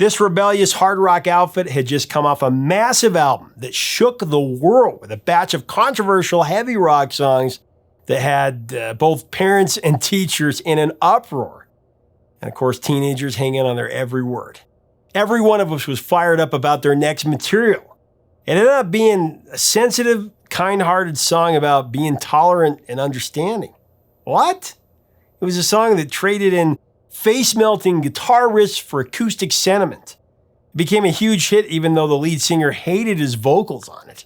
This rebellious hard rock outfit had just come off a massive album that shook the world with a batch of controversial heavy rock songs that had both parents and teachers in an uproar. And of course, teenagers hanging on their every word. Every one of us was fired up about their next material. It ended up being a sensitive, kind-hearted song about being tolerant and understanding. What? It was a song that traded in face-melting guitar riffs for acoustic sentiment. It became a huge hit even though the lead singer hated his vocals on it.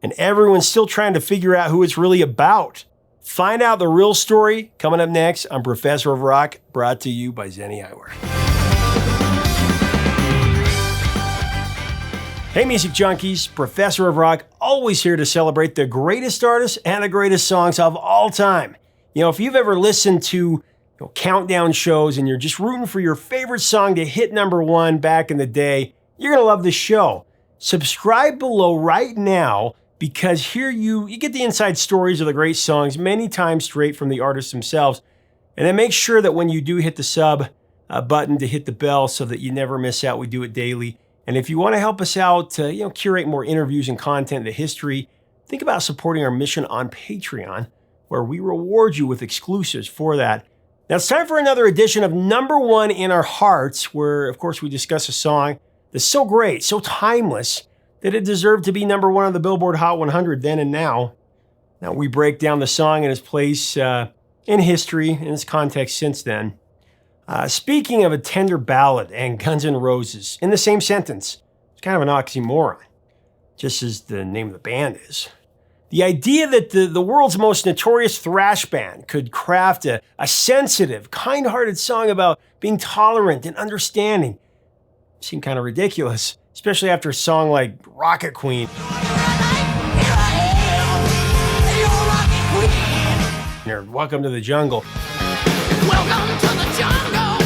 And everyone's still trying to figure out who it's really about. Find out the real story coming up next on Professor of Rock, brought to you by Zenni Eyewear. Hey music junkies, Professor of Rock, always here to celebrate the greatest artists and the greatest songs of all time. If you've ever listened to countdown shows and you're just rooting for your favorite song to hit number one back in the day, you're going to love this show. Subscribe below right now because here you get the inside stories of the great songs many times straight from the artists themselves. And then make sure that when you do hit the sub button to hit the bell so that you never miss out. We do it daily. And if you want to help us out to curate more interviews and content in the history, think about supporting our mission on Patreon, where we reward you with exclusives for that. Now it's time for another edition of Number One in Our Hearts, where, of course, we discuss a song that's so great, so timeless, that it deserved to be number one on the Billboard Hot 100 then and now. Now we break down the song and its place in history and its context since then. Speaking of a tender ballad and Guns N' Roses in the same sentence, it's kind of an oxymoron, just as the name of the band is. The idea that the world's most notorious thrash band could craft a sensitive, kind-hearted song about being tolerant and understanding seemed kind of ridiculous, especially after a song like Rocket Queen. Or Welcome to the Jungle. Welcome to the jungle.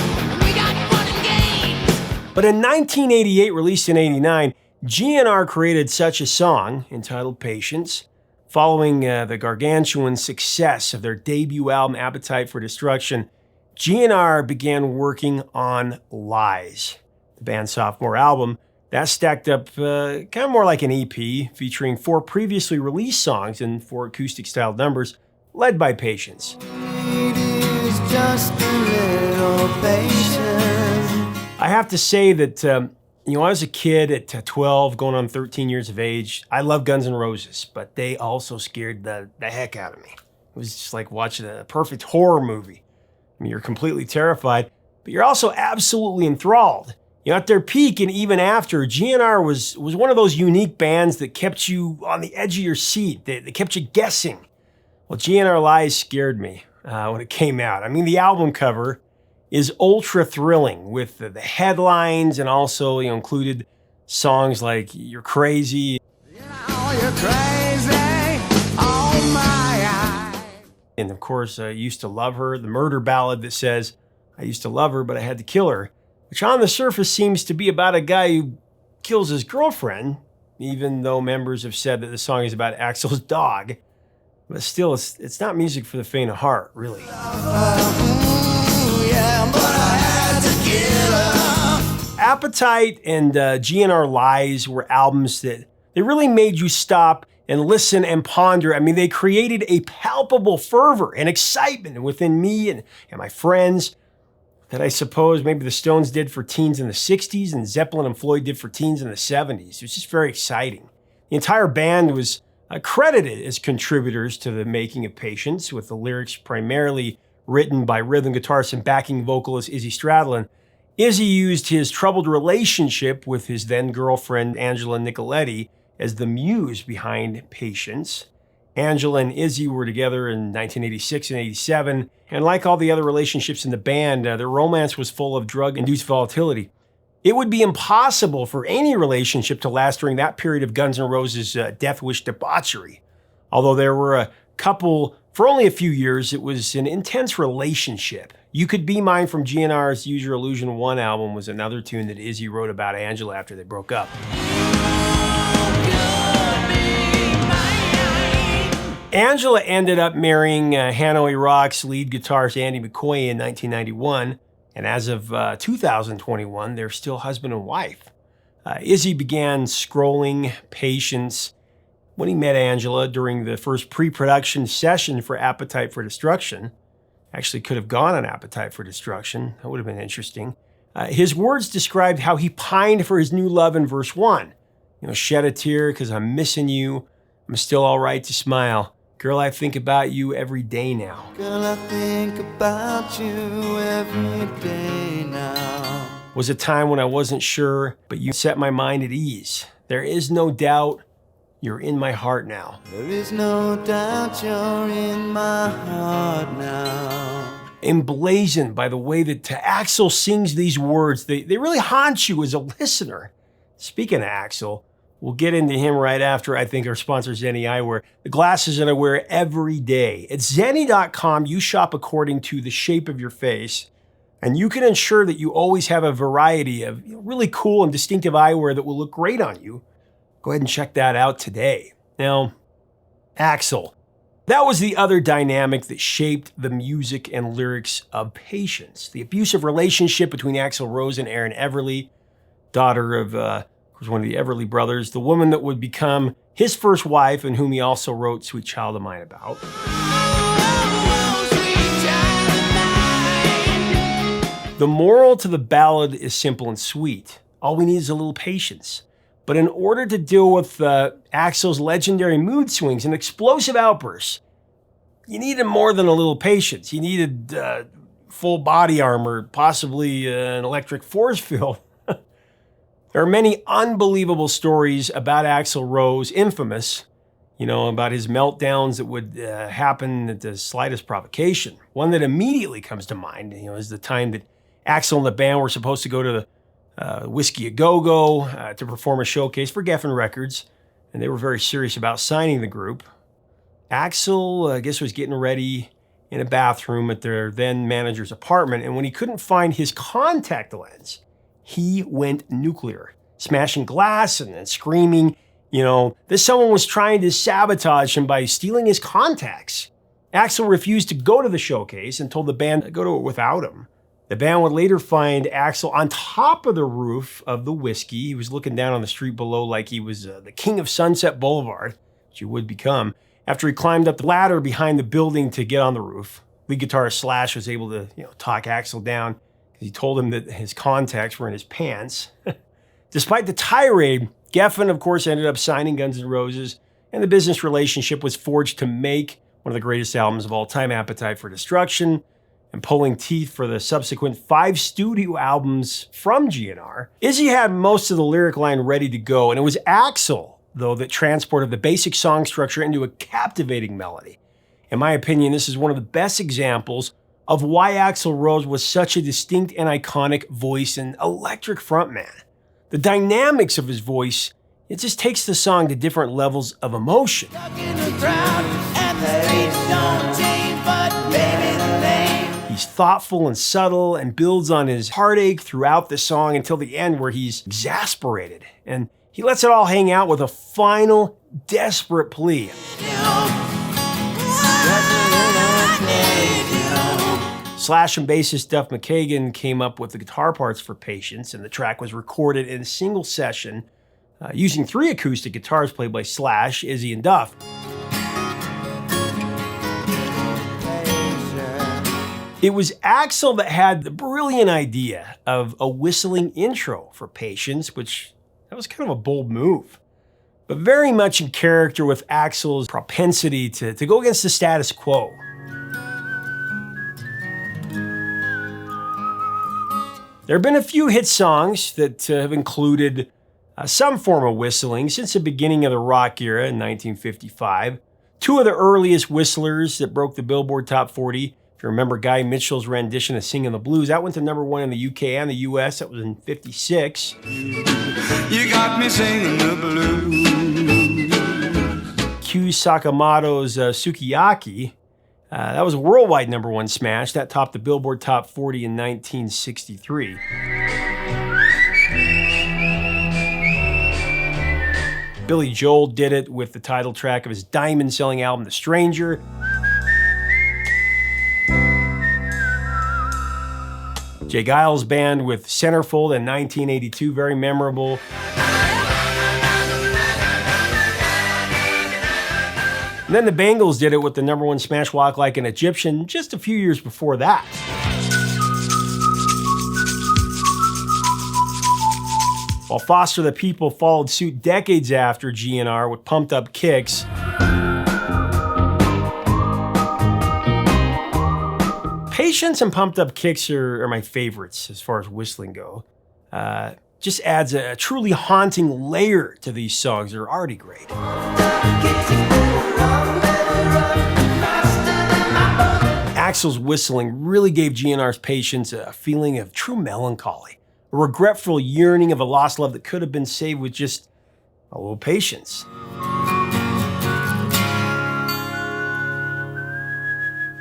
We got fun and games. But in 1988, released in 89, GNR created such a song entitled Patience. Following the gargantuan success of their debut album, Appetite for Destruction, GNR began working on Lies, the band's sophomore album. That stacked up kind of more like an EP, featuring 4 previously released songs and 4 acoustic-styled numbers, led by Patience. Just a little patience. I have to say that, I was a kid at 12, going on 13 years of age. I love Guns N' Roses, but they also scared the heck out of me. It was just like watching a perfect horror movie. I mean, you're completely terrified, but you're also absolutely enthralled. At their peak and even after, GNR was one of those unique bands that kept you on the edge of your seat. They kept you guessing. Well, GNR Lies scared me when it came out. I mean, the album cover is ultra thrilling with the headlines and also included songs like You're Crazy. You're crazy, oh my. And of course, I Used to Love Her, the murder ballad that says, I used to love her, but I had to kill her, which on the surface seems to be about a guy who kills his girlfriend, even though members have said that the song is about Axl's dog. But still, it's not music for the faint of heart, really. Appetite and GNR Lies were albums that they really made you stop and listen and ponder. I mean, they created a palpable fervor and excitement within me and my friends that I suppose maybe the Stones did for teens in the 60s and Zeppelin and Floyd did for teens in the 70s. It was just very exciting. The entire band was credited as contributors to the making of Patience, with the lyrics primarily written by rhythm guitarist and backing vocalist Izzy Stradlin. Izzy used his troubled relationship with his then-girlfriend Angela Nicoletti as the muse behind Patience. Angela and Izzy were together in 1986 and 87, and like all the other relationships in the band, their romance was full of drug-induced volatility. It would be impossible for any relationship to last during that period of Guns N' Roses' death wish debauchery. Although there were a couple for only a few years, it was an intense relationship. You Could Be Mine from GNR's Use Your Illusion 1 album was another tune that Izzy wrote about Angela after they broke up. Angela ended up marrying Hanoi Rocks lead guitarist Andy McCoy in 1991. And as of 2021, they're still husband and wife. Izzy began scrolling Patience when he met Angela during the first pre-production session for Appetite for Destruction. Actually could have gone on Appetite for Destruction. That would have been interesting. His words described how he pined for his new love in verse 1. Shed a tear because I'm missing you. I'm still all right to smile. Girl, I think about you every day now. Girl, I think about you every day now. Was a time when I wasn't sure, but you set my mind at ease. There is no doubt you're in my heart now. There is no doubt you're in my heart now. Emblazoned by the way that Axl sings these words, they really haunt you as a listener. Speaking of Axl, we'll get into him right after, I think, our sponsor, Zenni Eyewear. The glasses that I wear every day. At Zenni.com, you shop according to the shape of your face, and you can ensure that you always have a variety of really cool and distinctive eyewear that will look great on you. Go ahead and check that out today. Now, Axl. That was the other dynamic that shaped the music and lyrics of Patience. The abusive relationship between Axl Rose and Erin Everly, daughter of one of the Everly brothers, the woman that would become his first wife and whom he also wrote Sweet Child of Mine about. The moral to the ballad is simple and sweet. All we need is a little patience. But in order to deal with Axl's legendary mood swings and explosive outbursts, you needed more than a little patience. You needed full body armor, possibly an electric force field. There are many unbelievable stories about Axl Rose, infamous, about his meltdowns that would happen at the slightest provocation. One that immediately comes to mind, is the time that Axl and the band were supposed to go to the Whiskey A Go-Go to perform a showcase for Geffen Records, and they were very serious about signing the group. Axl, I guess, was getting ready in a bathroom at their then manager's apartment, and when he couldn't find his contact lens, he went nuclear, smashing glass and then screaming, that someone was trying to sabotage him by stealing his contacts. Axl refused to go to the showcase and told the band to go to it without him. The band would later find Axl on top of the roof of the Whiskey. He was looking down on the street below like he was the king of Sunset Boulevard, which he would become, after he climbed up the ladder behind the building to get on the roof. Lead guitarist Slash was able to talk Axl down because he told him that his contacts were in his pants. Despite the tirade, Geffen, of course, ended up signing Guns N' Roses, and the business relationship was forged to make one of the greatest albums of all time, Appetite for Destruction, and pulling teeth for the subsequent 5 studio albums from GNR. Izzy had most of the lyric line ready to go, and it was Axl, though, that transported the basic song structure into a captivating melody. In my opinion, this is one of the best examples of why Axl Rose was such a distinct and iconic voice and electric frontman. The dynamics of his voice, it just takes the song to different levels of emotion. He's thoughtful and subtle and builds on his heartache throughout the song until the end where he's exasperated. And he lets it all hang out with a final, desperate plea. Slash and bassist Duff Mckagen came up with the guitar parts for Patience, and the track was recorded in a single session using 3 acoustic guitars played by Slash, Izzy, and Duff. It was Axl that had the brilliant idea of a whistling intro for Patience, which that was kind of a bold move, but very much in character with Axl's propensity to go against the status quo. There have been a few hit songs that have included some form of whistling since the beginning of the rock era in 1955. 2 of the earliest whistlers that broke the Billboard Top 40. If you remember Guy Mitchell's rendition of Singin' the Blues, that went to #1 in the UK and the US. That was in 56. You got me singing the blues. Q Sakamoto's Sukiyaki, that was a worldwide #1 smash. That topped the Billboard Top 40 in 1963. Billy Joel did it with the title track of his diamond-selling album, The Stranger. Jay Giles Band with Centerfold in 1982, very memorable. And then the Bangles did it with the #1 smash Walk Like an Egyptian just a few years before that. While Foster the People followed suit decades after GNR with Pumped Up Kicks. Patience and Pumped Up Kicks are my favorites as far as whistling go. Just adds a truly haunting layer to these songs. They're already great. Axl's whistling really gave GNR's Patience a feeling of true melancholy, a regretful yearning of a lost love that could have been saved with just a little patience.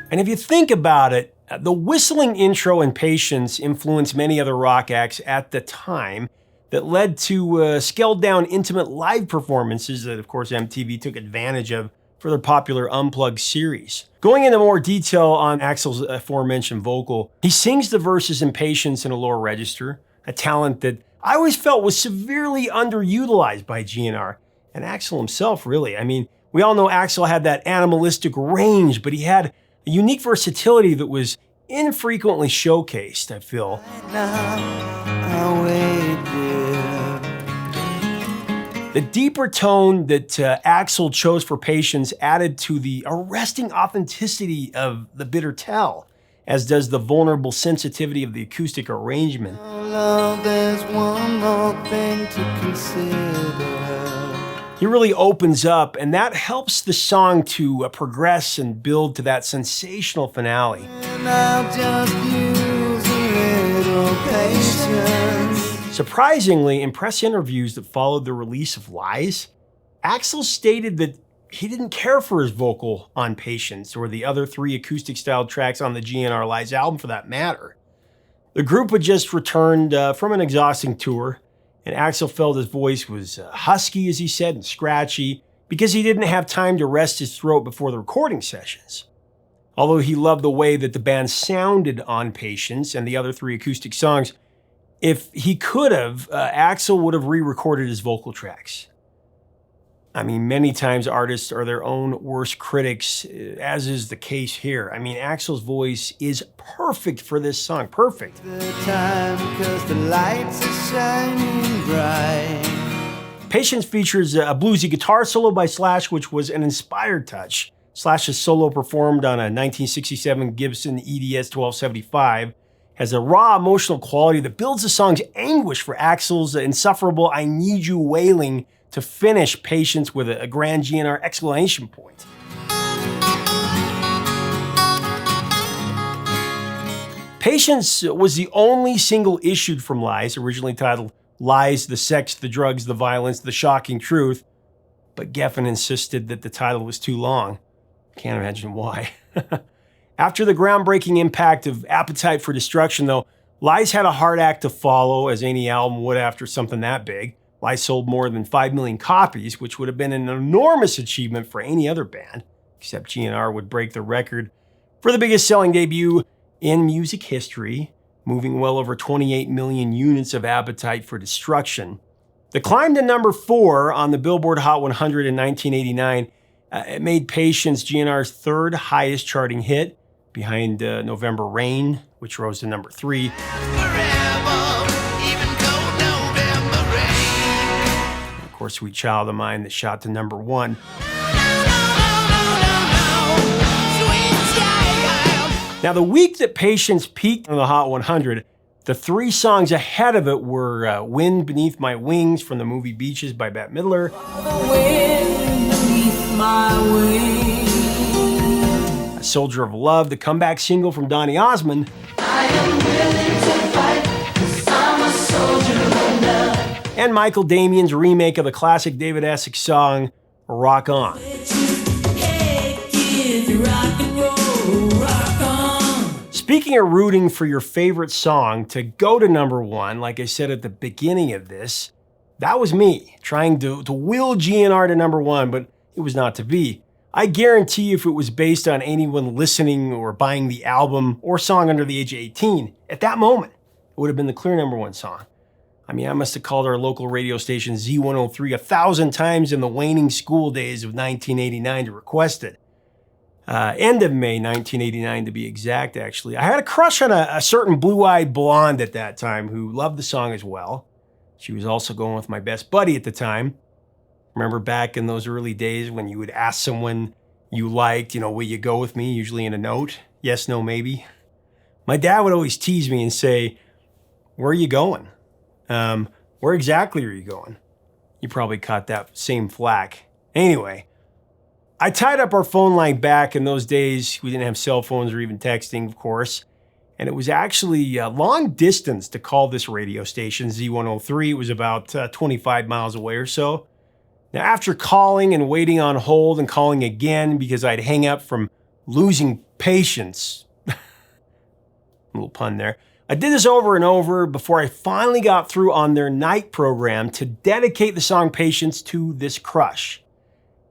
And if you think about it, the whistling intro in Patience influenced many other rock acts at the time that led to scaled-down intimate live performances that, of course, MTV took advantage of for their popular Unplugged series. Going into more detail on Axl's aforementioned vocal, he sings the verses in Patience in a lower register, a talent that I always felt was severely underutilized by GNR, and Axl himself, really. I mean, we all know Axl had that animalistic range, but he had a unique versatility that was infrequently showcased, I feel. The deeper tone that Axl chose for Patience added to the arresting authenticity of the bitter tell, as does the vulnerable sensitivity of the acoustic arrangement. Love, there's one more thing to consider. He really opens up, and that helps the song to progress and build to that sensational finale. And I'll just use a little patience. Surprisingly, in press interviews that followed the release of Lies, Axl stated that he didn't care for his vocal on Patience, or the other 3 acoustic-styled tracks on the GNR Lies album for that matter. The group had just returned from an exhausting tour, and Axl felt his voice was husky, as he said, and scratchy, because he didn't have time to rest his throat before the recording sessions. Although he loved the way that the band sounded on Patience and the other 3 acoustic songs, if he could have, Axl would have re-recorded his vocal tracks. I mean, many times artists are their own worst critics, as is the case here. I mean, Axl's voice is perfect for this song, perfect. The time, 'cause the lights are shining bright. Patience features a bluesy guitar solo by Slash, which was an inspired touch. Slash's solo, performed on a 1967 Gibson EDS 1275, has a raw emotional quality that builds the song's anguish for Axl's insufferable "I Need You" wailing to finish Patience with a grand GNR exclamation point. Patience was the only single issued from Lies, originally titled Lies, the Sex, the Drugs, the Violence, the Shocking Truth, but Geffen insisted that the title was too long. Can't imagine why. After the groundbreaking impact of Appetite for Destruction, though, Lies had a hard act to follow, as any album would after something that big. Lies sold more than 5 million copies, which would have been an enormous achievement for any other band, except GNR would break the record for the biggest selling debut in music history, moving well over 28 million units of Appetite for Destruction. The climb to number 4 on the Billboard Hot 100 in 1989, it made Patience GNR's 3rd highest charting hit, behind November Rain, which rose to number 3. And of course, Sweet Child of Mine, that shot to number 1. Now, the week that Patience peaked on the Hot 100, the 3 songs ahead of it were Wind Beneath My Wings from the movie Beaches by Bette Midler, A Soldier of Love, the comeback single from Donny Osmond, I am willing to fight, 'cause I'm a soldier of love. and Michael Damian's remake of the classic David Essex song, Rock On. Speaking of rooting for your favorite song to go to number 1, like I said at the beginning of this, that was me, trying to will GNR to number 1, but it was not to be. I guarantee if it was based on anyone listening or buying the album or song under the age of 18, at that moment, would have been the clear #1 song. I mean, I must have called our local radio station Z103 1,000 times in the waning school days of 1989 to request it. End of May 1989 to be exact, actually. I had a crush on a certain blue-eyed blonde at that time who loved the song as well. She was also going with my best buddy at the time. Remember back in those early days when you would ask someone you liked, will you go with me, usually in a note? Yes, no, maybe. My dad would always tease me and say, where are you going? Where exactly are you going? You probably caught that same flack. Anyway, I tied up our phone line back. In those days. We didn't have cell phones or even texting, of course. And it was actually a long distance to call this radio station, Z103. It was about 25 miles away or so. Now, after calling and waiting on hold and calling again because I'd hang up from losing patience, a little pun there, I did this over and over before I finally got through on their night program to dedicate the song Patience to this crush.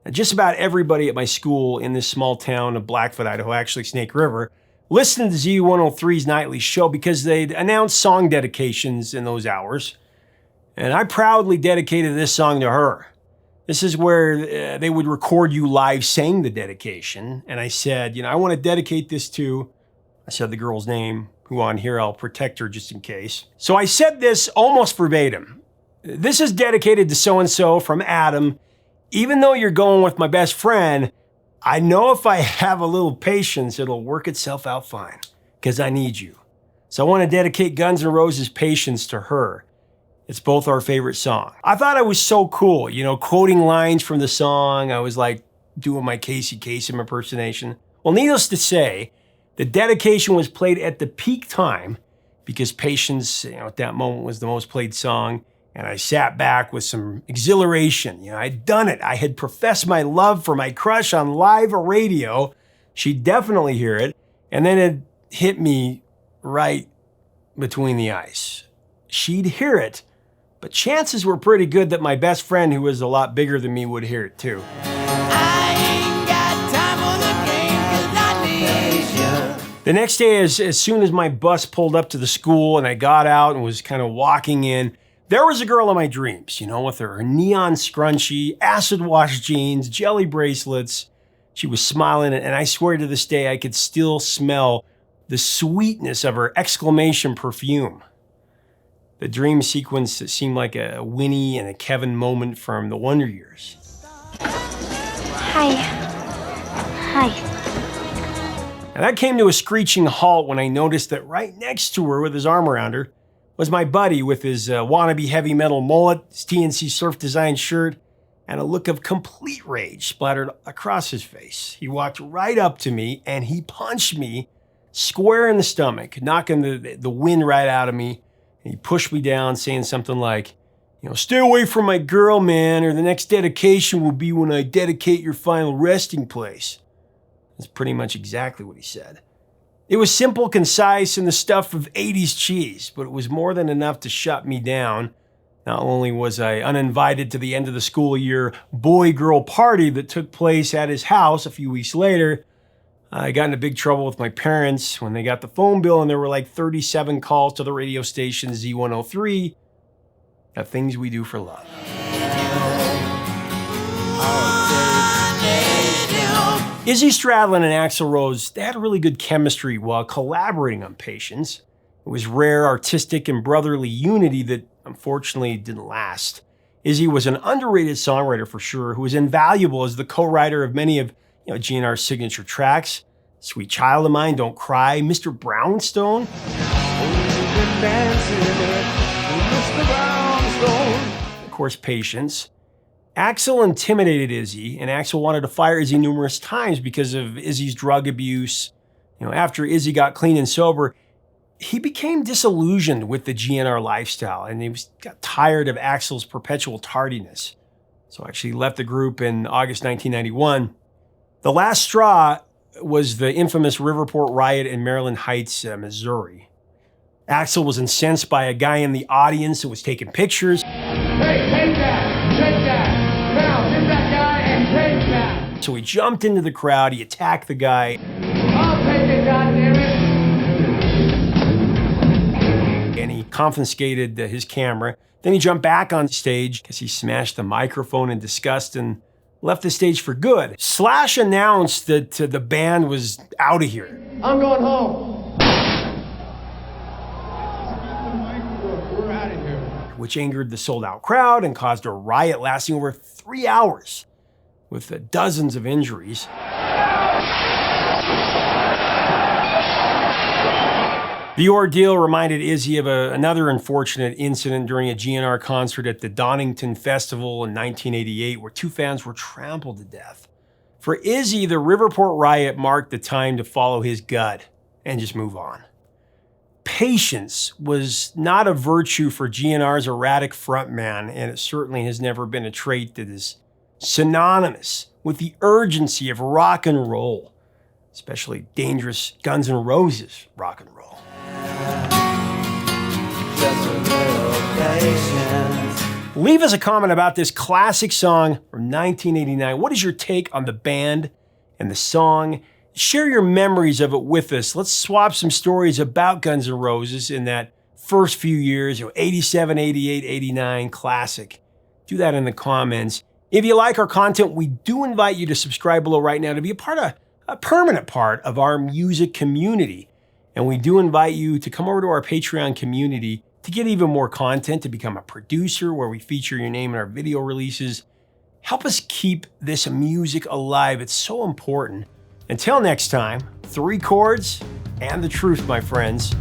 Now, just about everybody at my school in this small town of Blackfoot, Idaho, actually Snake River, listened to Z103's nightly show because they'd announce song dedications in those hours. And I proudly dedicated this song to her. This is where they would record you live saying the dedication. And I said, I want to dedicate this to, I said the girl's name, who on here I'll protect her just in case. So I said this almost verbatim. This is dedicated to so-and-so from Adam. Even though you're going with my best friend, I know if I have a little patience, it'll work itself out fine, because I need you. So I want to dedicate Guns N' Roses' Patience to her. It's both our favorite song. I thought I was so cool, quoting lines from the song. I was like doing my Casey Kasem impersonation. Well, needless to say, the dedication was played at the peak time because Patience, at that moment was the most played song. And I sat back with some exhilaration. I'd done it. I had professed my love for my crush on live radio. She'd definitely hear it. And then it hit me right between the eyes. She'd hear it, but chances were pretty good that my best friend, who was a lot bigger than me, would hear it too. The next day, as soon as my bus pulled up to the school and I got out and was kind of walking in, there was a girl in my dreams, with her neon scrunchie, acid wash jeans, jelly bracelets. She was smiling, and I swear to this day I could still smell the sweetness of her exclamation perfume. The dream sequence seemed like a Winnie and a Kevin moment from the Wonder Years. Hi. And that came to a screeching halt when I noticed that right next to her with his arm around her was my buddy with his wannabe heavy metal mullet, his TNC Surf Design shirt, and a look of complete rage splattered across his face. He walked right up to me and he punched me square in the stomach, knocking the wind right out of me. And he pushed me down, saying something like, stay away from my girl, man, or the next dedication will be when I dedicate your final resting place. That's pretty much exactly what he said. It was simple, concise, and the stuff of 80s cheese, but it was more than enough to shut me down. Not only was I uninvited to the end of the school year boy-girl party that took place at his house a few weeks later, I got into big trouble with my parents when they got the phone bill and there were like 37 calls to the radio station Z103, the things we do for love. Izzy Stradlin and Axl Rose, they had really good chemistry while collaborating on Patience. It was rare, artistic, and brotherly unity that unfortunately didn't last. Izzy was an underrated songwriter for sure, who was invaluable as the co-writer of many of GNR's signature tracks. Sweet Child of Mine, Don't Cry, Mr. Brownstone. Of course, Patience. Axl intimidated Izzy, and Axl wanted to fire Izzy numerous times because of Izzy's drug abuse. After Izzy got clean and sober, he became disillusioned with the GNR lifestyle, and he got tired of Axl's perpetual tardiness. So actually left the group in August 1991. The last straw was the infamous Riverport riot in Maryland Heights, Missouri. Axl was incensed by a guy in the audience who was taking pictures. Hey, take that, now get that guy and take that. So he jumped into the crowd, he attacked the guy. I'll take it, goddammit. And he confiscated his camera. Then he jumped back on stage because he smashed the microphone in disgust and left the stage for good. Slash announced that the band was out of here. I'm going home. We're out of here. Which angered the sold-out crowd and caused a riot lasting over 3 hours with dozens of injuries. The ordeal reminded Izzy of another unfortunate incident during a GNR concert at the Donington Festival in 1988 where 2 fans were trampled to death. For Izzy, the Riverport riot marked the time to follow his gut and just move on. Patience was not a virtue for GNR's erratic frontman, and it certainly has never been a trait that is synonymous with the urgency of rock and roll, especially dangerous Guns N' Roses rock and roll. Leave us a comment about this classic song from 1989. What is your take on the band and the song? Share your memories of it with us. Let's swap some stories about Guns N' Roses in that first few years, 87, 88, 89, classic. Do that in the comments. If you like our content, we do invite you to subscribe below right now to be a permanent part of our music community. And we do invite you to come over to our Patreon community to get even more content, to become a producer where we feature your name in our video releases. Help us keep this music alive. It's so important. Until next time, 3 chords and the truth, my friends.